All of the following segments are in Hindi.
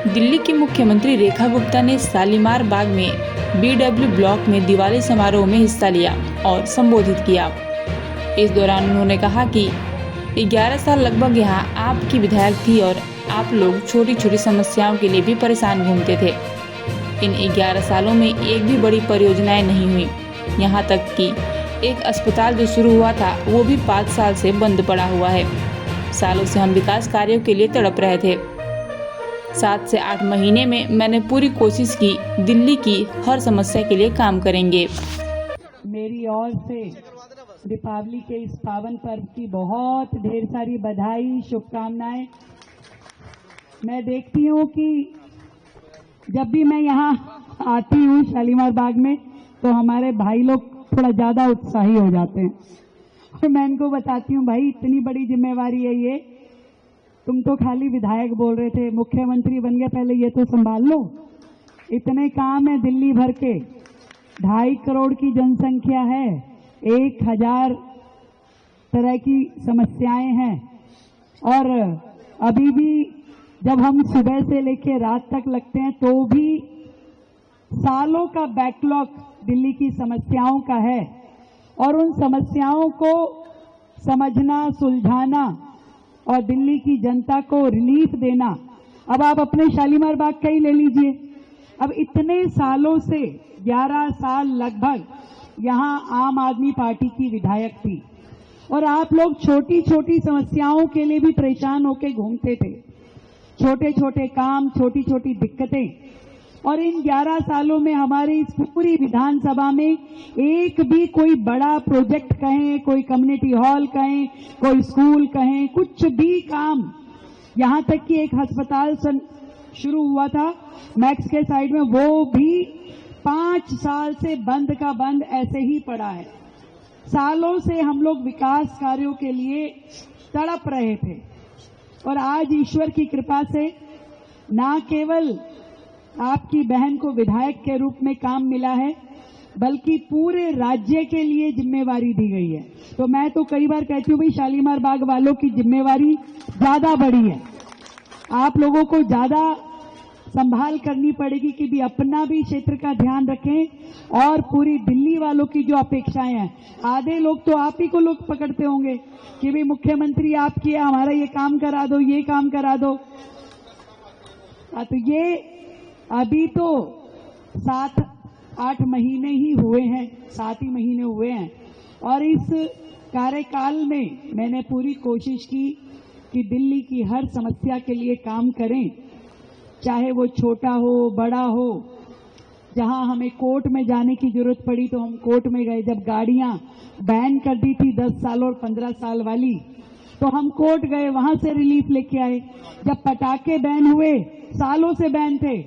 दिल्ली की मुख्यमंत्री रेखा गुप्ता ने शालीमार बाग में BW ब्लॉक में दिवाली समारोह में हिस्सा लिया और संबोधित किया। इस दौरान उन्होंने कहा कि 11 साल लगभग यहाँ आपकी विधायक थी और आप लोग छोटी छोटी समस्याओं के लिए भी परेशान घूमते थे। इन 11 सालों में एक भी बड़ी परियोजनाएं नहीं हुई। यहाँ तक कि एक अस्पताल जो शुरू हुआ था वो भी 5 साल से बंद पड़ा हुआ है। सालों से हम विकास कार्यों के लिए तड़प रहे थे। 7 से 8 महीने में मैंने पूरी कोशिश की। दिल्ली की हर समस्या के लिए काम करेंगे। मेरी ओर से दीपावली के इस पावन पर्व की बहुत ढेर सारी बधाई, शुभकामनाएं। मैं देखती हूँ कि जब भी मैं यहाँ आती हूँ शालीमार बाग में, तो हमारे भाई लोग थोड़ा ज्यादा उत्साही हो जाते हैं। और मैं इनको बताती हूँ, भाई इतनी बड़ी जिम्मेवारी है ये, तुम तो खाली विधायक बोल रहे थे, मुख्यमंत्री बन गए, पहले ये तो संभाल लो। इतने काम है दिल्ली भर के, 2.5 करोड़ की जनसंख्या है, 1000 तरह की समस्याएं हैं। और अभी भी जब हम सुबह से लेकर रात तक लगते हैं तो भी सालों का बैकलॉग दिल्ली की समस्याओं का है। और उन समस्याओं को समझना, सुलझाना और दिल्ली की जनता को रिलीफ देना। अब आप अपने शालीमार बाग का ही ले लीजिए। अब इतने सालों से 11 साल लगभग यहां आम आदमी पार्टी की विधायक थी और आप लोग छोटी छोटी समस्याओं के लिए भी परेशान होकर घूमते थे। छोटे छोटे काम, छोटी छोटी दिक्कतें। और इन 11 सालों में हमारी इस पूरी विधानसभा में एक भी कोई बड़ा प्रोजेक्ट कहें, कोई कम्युनिटी हॉल कहें, कोई स्कूल कहें, कुछ भी काम, यहां तक कि एक अस्पताल शुरू हुआ था मैक्स के साइड में, वो भी 5 साल से बंद का बंद ऐसे ही पड़ा है। सालों से हम लोग विकास कार्यों के लिए तड़प रहे थे और आज ईश्वर की कृपा से ना केवल आपकी बहन को विधायक के रूप में काम मिला है, बल्कि पूरे राज्य के लिए जिम्मेवारी दी गई है। तो मैं तो कई बार कहती हूँ, भाई शालीमार बाग वालों की जिम्मेवारी ज्यादा बड़ी है। आप लोगों को ज्यादा संभाल करनी पड़ेगी कि भी अपना भी क्षेत्र का ध्यान रखें और पूरी दिल्ली वालों की जो अपेक्षाएं हैं। आधे लोग तो आप ही को लोग पकड़ते होंगे कि भी मुख्यमंत्री आप किए, हमारा ये काम करा दो, ये काम करा दो। तो ये अभी तो 7-8 महीने ही हुए हैं, 7 ही महीने हुए हैं। और इस कार्यकाल में मैंने पूरी कोशिश की कि दिल्ली की हर समस्या के लिए काम करें, चाहे वो छोटा हो, बड़ा हो। जहां हमें कोर्ट में जाने की जरूरत पड़ी तो हम कोर्ट में गए। जब गाड़ियां बैन कर दी थी 10 साल और 15 साल वाली, तो हम कोर्ट गए, वहां से रिलीफ लेके आए। जब पटाखे बैन हुए, सालों से बैन थे,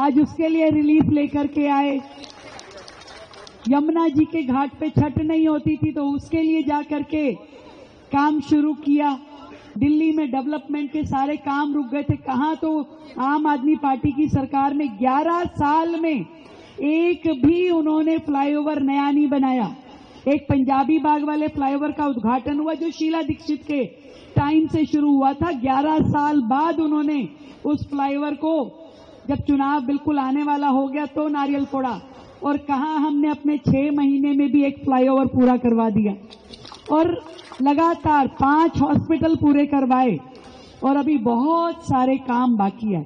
आज उसके लिए रिलीफ लेकर के आए। यमुना जी के घाट पे छठ नहीं होती थी तो उसके लिए जाकर के काम शुरू किया। दिल्ली में डेवलपमेंट के सारे काम रुक गए थे। कहां तो आम आदमी पार्टी की सरकार में 11 साल में एक भी उन्होंने फ्लाईओवर नया नहीं बनाया। एक पंजाबी बाग वाले फ्लाईओवर का उद्घाटन हुआ जो शीला दीक्षित के टाइम से शुरू हुआ था। 11 साल बाद उन्होंने उस फ्लाईओवर को, जब चुनाव बिल्कुल आने वाला हो गया, तो नारियल फोड़ा। और कहां हमने अपने 6 महीने में भी एक फ्लाईओवर पूरा करवा दिया। और लगातार 5 हॉस्पिटल पूरे करवाए और अभी बहुत सारे काम बाकी है।